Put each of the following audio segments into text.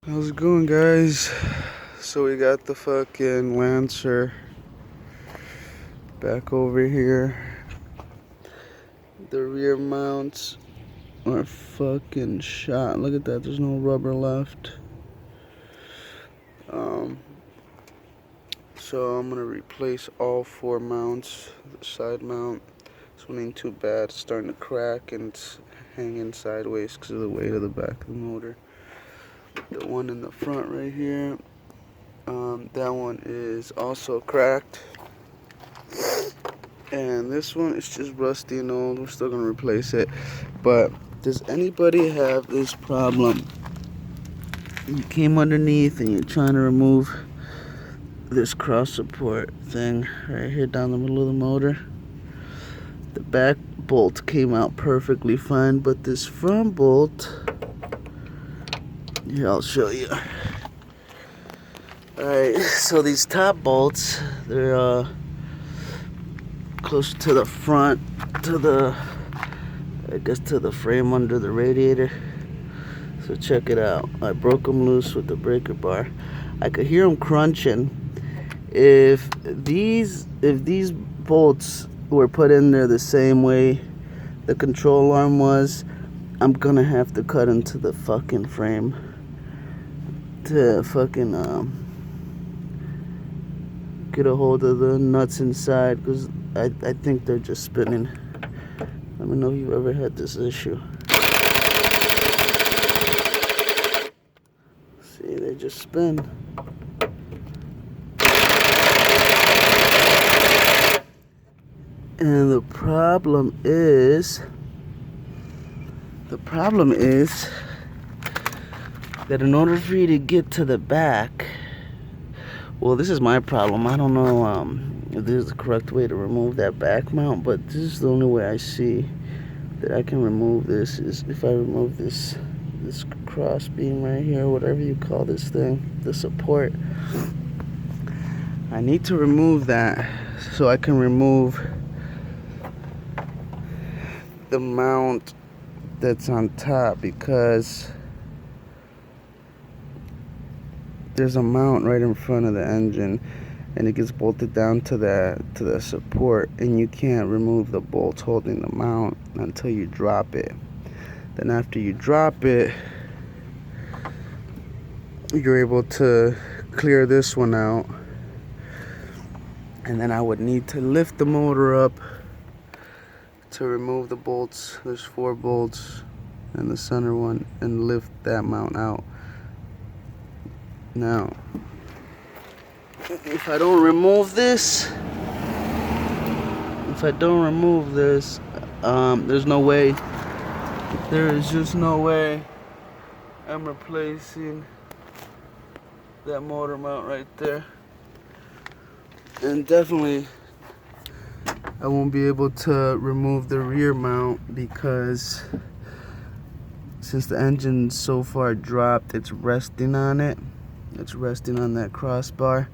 How's it going, guys? So we got the fucking Lancer back over here. The rear mounts are fucking shot. Look at that, there's no rubber left. So I'm gonna replace all 4 mounts. The side mount, this one ain't too bad. It's starting to crack and it's hanging sideways because of the weight of the back of the motor. The one in the front right here, that one is also cracked. And this one is just rusty and old. We're still gonna replace it. But does anybody have this problem? You came underneath and you're trying to remove this cross support thing right here down the middle of the motor. The back bolt came out perfectly fine, but this front bolt, here, I'll show you. Alright, so these top bolts, they're close to the front, to the, I guess, to the frame under the radiator. So check it out. I broke them loose with the breaker bar. I could hear them crunching. If these bolts were put in there the same way the control arm was, I'm gonna have to cut into the fucking frame to fucking get a hold of the nuts inside, because I think they're just spinning. Let me know if you've ever had this issue. See, they just spin. And the problem is that in order for you to get to the back, well, this is my problem. I don't know if this is the correct way to remove that back mount, but this is the only way I see that I can remove this, is if I remove this cross beam right here, whatever you call this thing, the support. I need to remove that so I can remove the mount that's on top, because there's a mount right in front of the engine and it gets bolted down to the support, and you can't remove the bolts holding the mount until you drop it. Then after you drop it, you're able to clear this one out, and then I would need to lift the motor up to remove the bolts. There's 4 bolts in the center one, and lift that mount out. Now, if I don't remove this, there's no way, there is just no way I'm replacing that motor mount right there. And definitely I won't be able to remove the rear mount, because since the engine's so far dropped, it's resting on it. It's resting on that crossbar.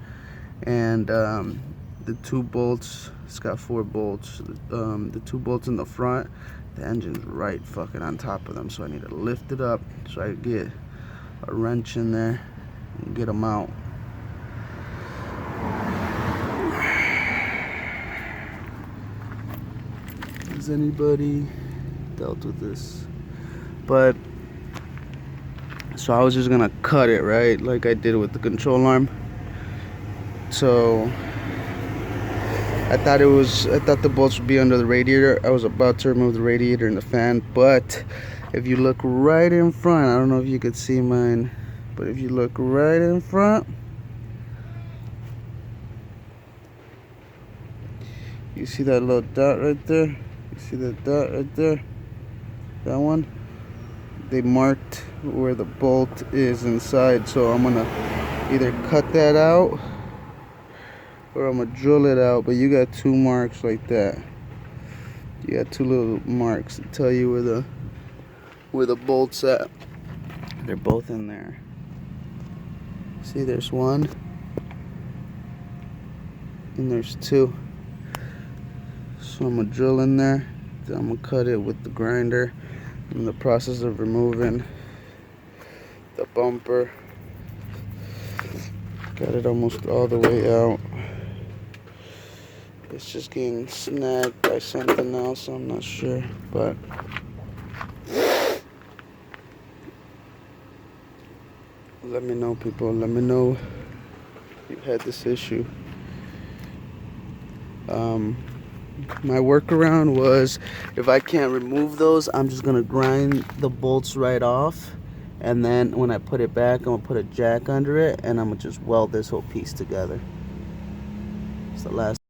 And the 2 bolts, it's got 4 bolts. The 2 bolts in the front, the engine's right fucking on top of them. So I need to lift it up so I get a wrench in there and get them out. Has anybody dealt with this? But so I was just gonna cut it, right, like I did with the control arm. So I thought the bolts would be under the radiator. I was about to remove the radiator and the fan, but if you look right in front, I don't know if you could see mine, but if you look right in front, you see that little dot right there? You see that dot right there? That one? They marked where the bolt is inside, so I'm gonna either cut that out or I'm gonna drill it out. But you got 2 marks like that. You got 2 little marks to tell you where the bolt's at. They're both in there. See, there's 1 and there's 2. So I'm gonna drill in there, then I'm gonna cut it with the grinder. I'm in the process of removing the bumper Got it almost all the way out. It's just getting snagged by something else, I'm not sure, but let me know, people. Let me know if you've had this issue. My workaround was, if I can't remove those, I'm just gonna grind the bolts right off, and then when I put it back, I'm gonna put a jack under it, and I'm gonna just weld this whole piece together. It's the last